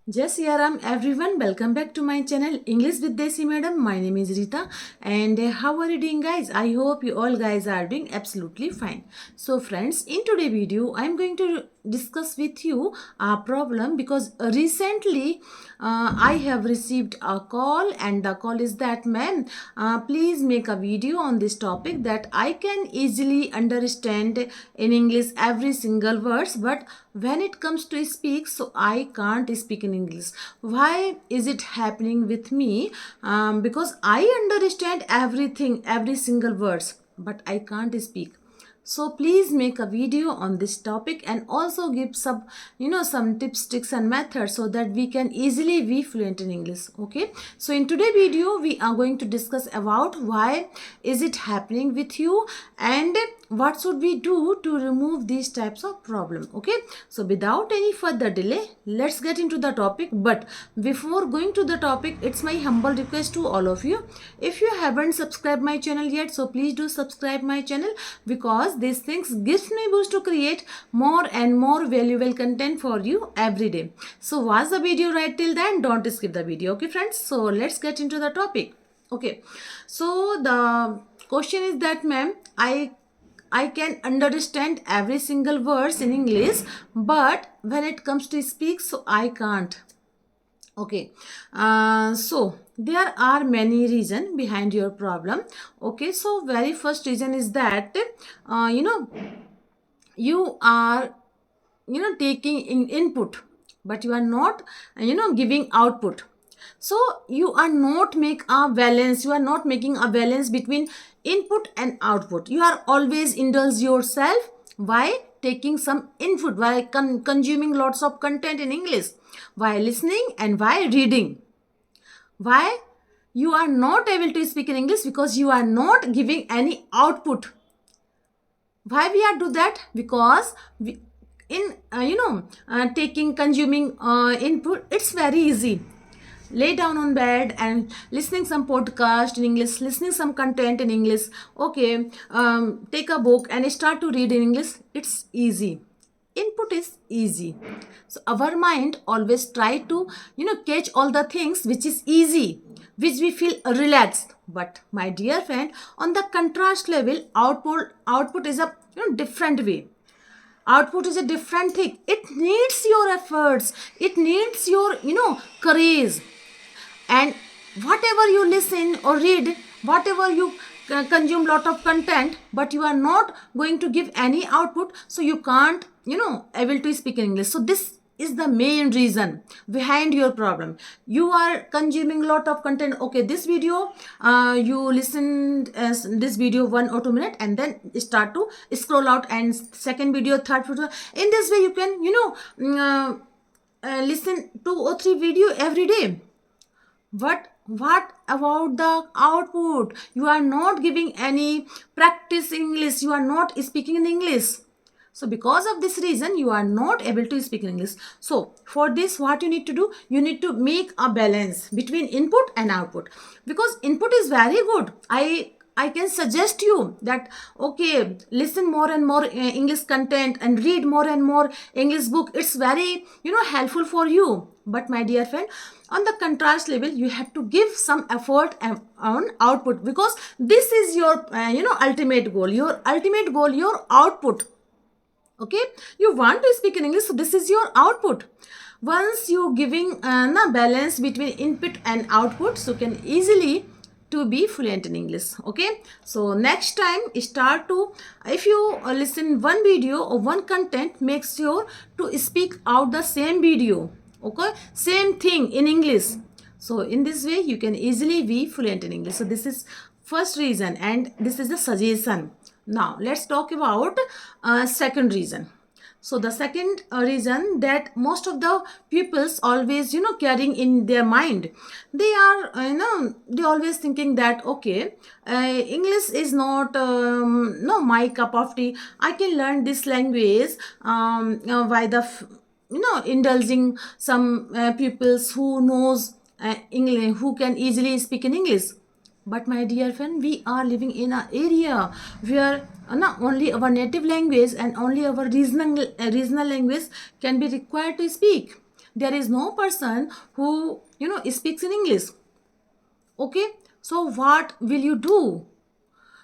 Jai Siya Ram, everyone. Welcome back to my channel English with Desi Madam. My name is Rita, and how are you doing, guys? I hope you all guys are doing absolutely fine. So, friends, in today's video, I'm going to discuss with you a problem because recently I have received a call, and the call is that, ma'am, please make a video on this topic that I can easily understand in English every single words, but when it comes to speak, so I can't speak in English. Why is it happening with me? Because I understand everything, every single words, but I can't speak. So please make a video on this topic and also give some tips, tricks and methods so that we can easily be fluent in English. Okay, so in today's video we are going to discuss about why is it happening with you and what should we do to remove these types of problem. Okay, so without any further delay, let's get into the topic. But before going to the topic, it's my humble request to all of you, if you haven't subscribed my channel yet, so please do subscribe my channel, because these things gives me boost to create more and more valuable content for you every day. So watch the video right till then, don't skip the video. Okay friends, so let's get into the topic. Okay, so the question is that, ma'am, I can understand every single words in English, but when it comes to speak, so I can't. Okay, so there are many reasons behind your problem. Okay, so very first reason is that uh, you know you are taking in input, but you are not giving output. So you are not make a balance, you are not making a balance between input and output. You are always indulge yourself by taking some input, by consuming lots of content in English, by listening and by reading. Why you are not able to speak in English? Because you are not giving any output. Why we are do that? Because we, in taking consuming input, it's very easy. Lay down on bed and listening some podcast in English, listening some content in English. Okay, take a book and start to read in English. It's easy. Input is easy. So our mind always try to catch all the things which is easy, which we feel relaxed. But my dear friend, on the contrast level, output is a different way. Output is a different thing. It needs your efforts, it needs your courage. And whatever you listen or read, whatever you consume lot of content, but you are not going to give any output, so you can't able to speak in English. So this is the main reason behind your problem. You are consuming lot of content. Okay, this video, you listen this video 1 or 2 minutes and then start to scroll out, and second video, third video. In this way you can listen 2 or 3 video every day. But what about the output? You are not giving any practice English, you are not speaking in English. So because of this reason, you are not able to speak in English. So for this, what you need to do, you need to make a balance between input and output. Because input is very good. I can suggest you that, okay, listen more and more English content and read more and more English book. It's very helpful for you. But my dear friend, on the contrast level, you have to give some effort on output, because this is your ultimate goal. Your ultimate goal, your output. Okay, you want to speak in English, so this is your output. Once you giving a balance between input and output, so you can easily to be fluent in English. Okay, so next time start to, if you listen one video or one content, make sure to speak out the same video. Okay, same thing in English. So in this way you can easily be fluent in English. So this is first reason, and this is the suggestion. Now let's talk about second reason. So the second reason that most of the pupils always carrying in their mind, they are they always thinking that, okay, English is not no my cup of tea. I can learn this language by the indulging some pupils who knows English, who can easily speak in English. But my dear friend, we are living in an area where not only our native language and only our regional language can be required to speak. there is no person who speaks in English. Okay, so what will you do?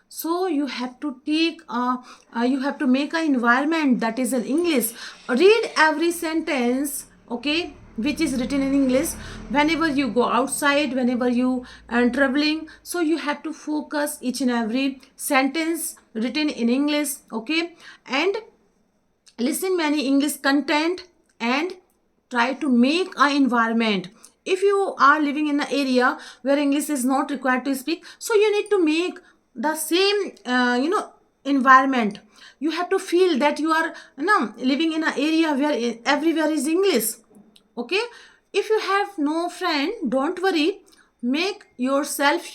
So you have to take you have to make an environment that is in English. Read every sentence, okay, which is written in English. Whenever you go outside, whenever you are traveling, so you have to focus each and every sentence written in English, okay, and listen many English content and try to make an environment. If you are living in an area where English is not required to speak, so you need to make the same environment. You have to feel that you are living in an area where everywhere is English. Okay, if you have no friend, don't worry, make yourself,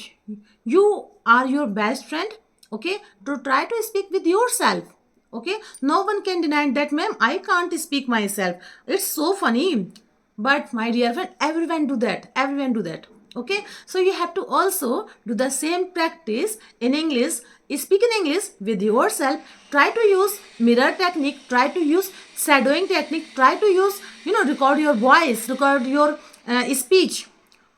you are your best friend, okay, to try to speak with yourself. Okay, no one can deny that, ma'am, I can't speak myself. It's so funny, but my dear friend, everyone do that, everyone do that. Okay, so you have to also do the same practice in English. Speak in English with yourself. Try to use mirror technique, try to use shadowing technique, try to use record your voice, record your speech.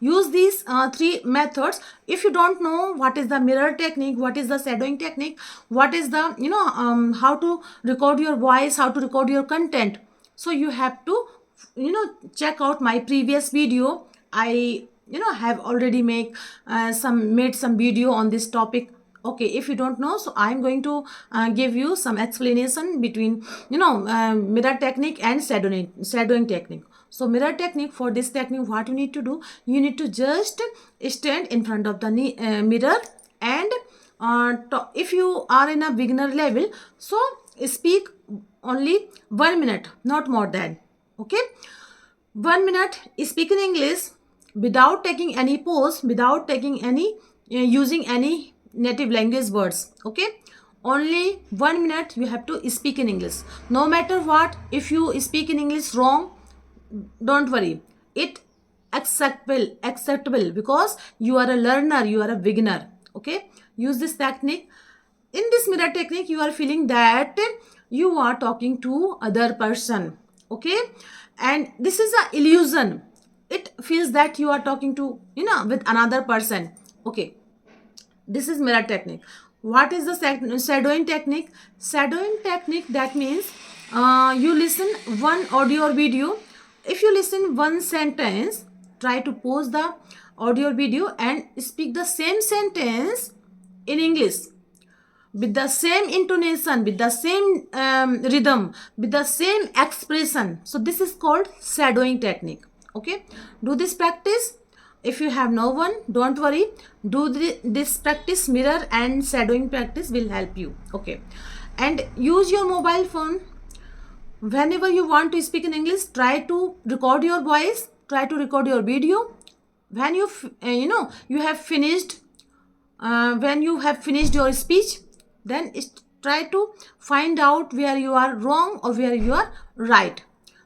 Use these three methods. If you don't know what is the mirror technique, what is the shadowing technique, what is the how to record your voice, how to record your content, so you have to check out my previous video. I have already made some video on this topic. Okay, if you don't know, so I'm going to give you some explanation between mirror technique and shadowing technique. So mirror technique, for this technique, what you need to do, you need to just stand in front of the mirror and if you are in a beginner level, so speak only 1 minute, not more than. Okay, 1 minute, speak in English without taking any pause, without taking any using any native language words. Okay, only 1 minute you have to speak in English. No matter what, if you speak in English wrong, don't worry, it acceptable because you are a learner, you are a beginner. Okay, use this technique. In this mirror technique, you are feeling that you are talking to other person. Okay, and this is a illusion. It feels that you are talking to with another person. Okay, this is mirror technique. What is the shadowing technique? Shadowing technique, that means you listen one audio or video. If you listen one sentence, try to pause the audio or video and speak the same sentence in English with the same intonation, with the same rhythm, with the same expression. So this is called shadowing technique. Okay, do this practice. If you have no one, don't worry, do this practice. Mirror and shadowing practice will help you. Okay, and use your mobile phone. Whenever you want to speak in English, try to record your voice, try to record your video. When you have finished when you have finished your speech, then try to find out where you are wrong or where you are right.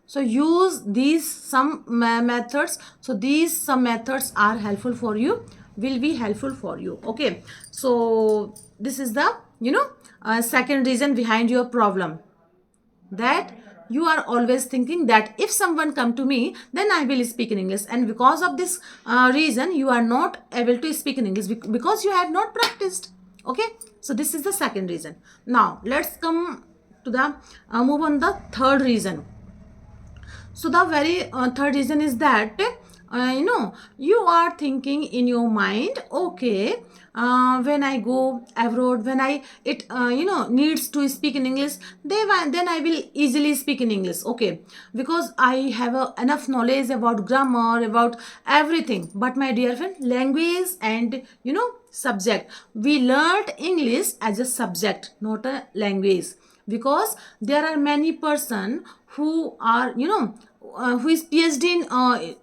So use these some methods. So these some methods are helpful for you, will be helpful for you. Okay, so this is the second reason behind your problem, that you are always thinking that if someone come to me, then I will speak in English, and because of this reason you are not able to speak in English because you have not practiced. Okay, so this is the second reason. Now let's come to the move on the third reason. So the very third reason is that you are thinking in your mind, okay, when I go abroad, when I needs to speak in English, then I will easily speak in English. Okay, because I have enough knowledge about grammar, about everything. But my dear friend, language and subject, we learned English as a subject, not a language, because there are many person who are who is PhD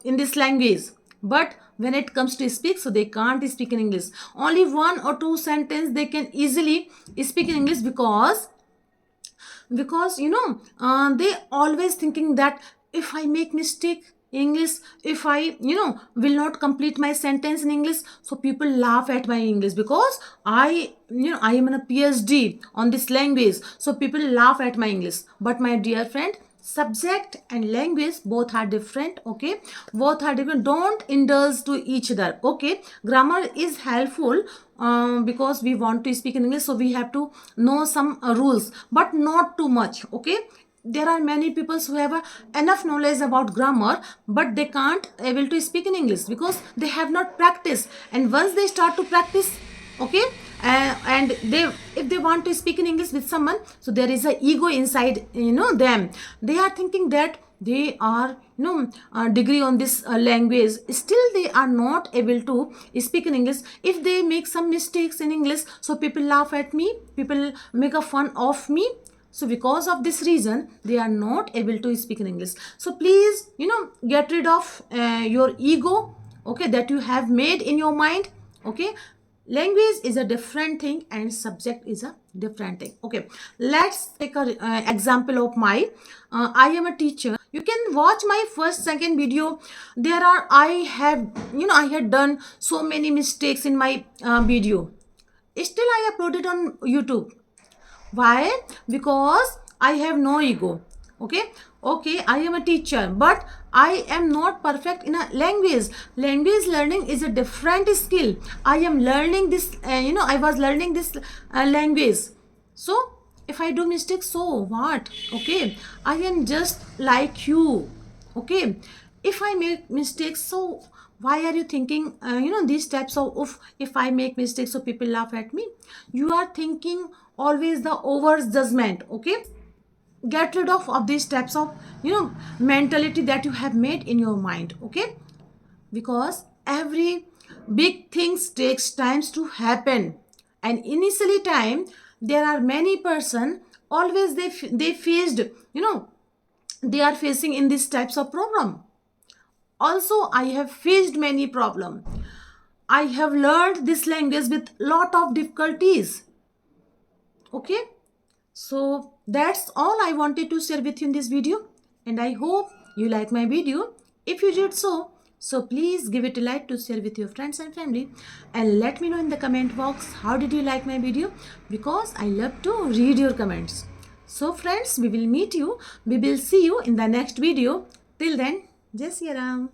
in this language, but when it comes to speak, so they can't speak in English. Only one or two sentence they can easily speak in English, because they always thinking that if I make mistake English, if I will not complete my sentence in English, so people laugh at my English, because I am in a PhD on this language, so people laugh at my English. But my dear friend, subject and language both are different. Okay, both are different. Don't indulge to each other. Okay, grammar is helpful because we want to speak in English, so we have to know some rules, but not too much. Okay, there are many people who have enough knowledge about grammar, but they can't able to speak in English because they have not practiced. And once they start to practice, okay, and they, if they want to speak in English with someone, so there is a ego inside, them. They are thinking that they are, degree on this language, still they are not able to speak in English. If they make some mistakes in English, so people laugh at me, people make a fun of me. So because of this reason, they are not able to speak in English. So please, get rid of your ego, okay, that you have made in your mind. Okay, language is a different thing and subject is a different thing. Okay, let's take a example of my I am a teacher. You can watch my first second video. There are, I have, I had done so many mistakes in my video, still I uploaded on YouTube. Why? Because I have no ego. Okay, okay, I am a teacher, but I am not perfect in a language. Language learning is a different skill. I am learning this, I was learning this language. So if I do mistakes, so what? Okay, I am just like you. Okay, if I make mistakes, so why are you thinking, these types of if I make mistakes, so people laugh at me? You are thinking always the over judgment. Okay, get rid of these types of, mentality that you have made in your mind. Okay, because every big things takes times to happen, and initially time, there are many person, always they faced, they are facing in these types of problem. Also I have faced many problem. I have learned this language with lot of difficulties. Okay, so that's all I wanted to share with you in this video, and I hope you like my video. If you did so please give it a like to share with your friends and family, and let me know in the comment box how did you like my video, because I love to read your comments. So friends, we will see you in the next video. Till then, Jai Shri Ram.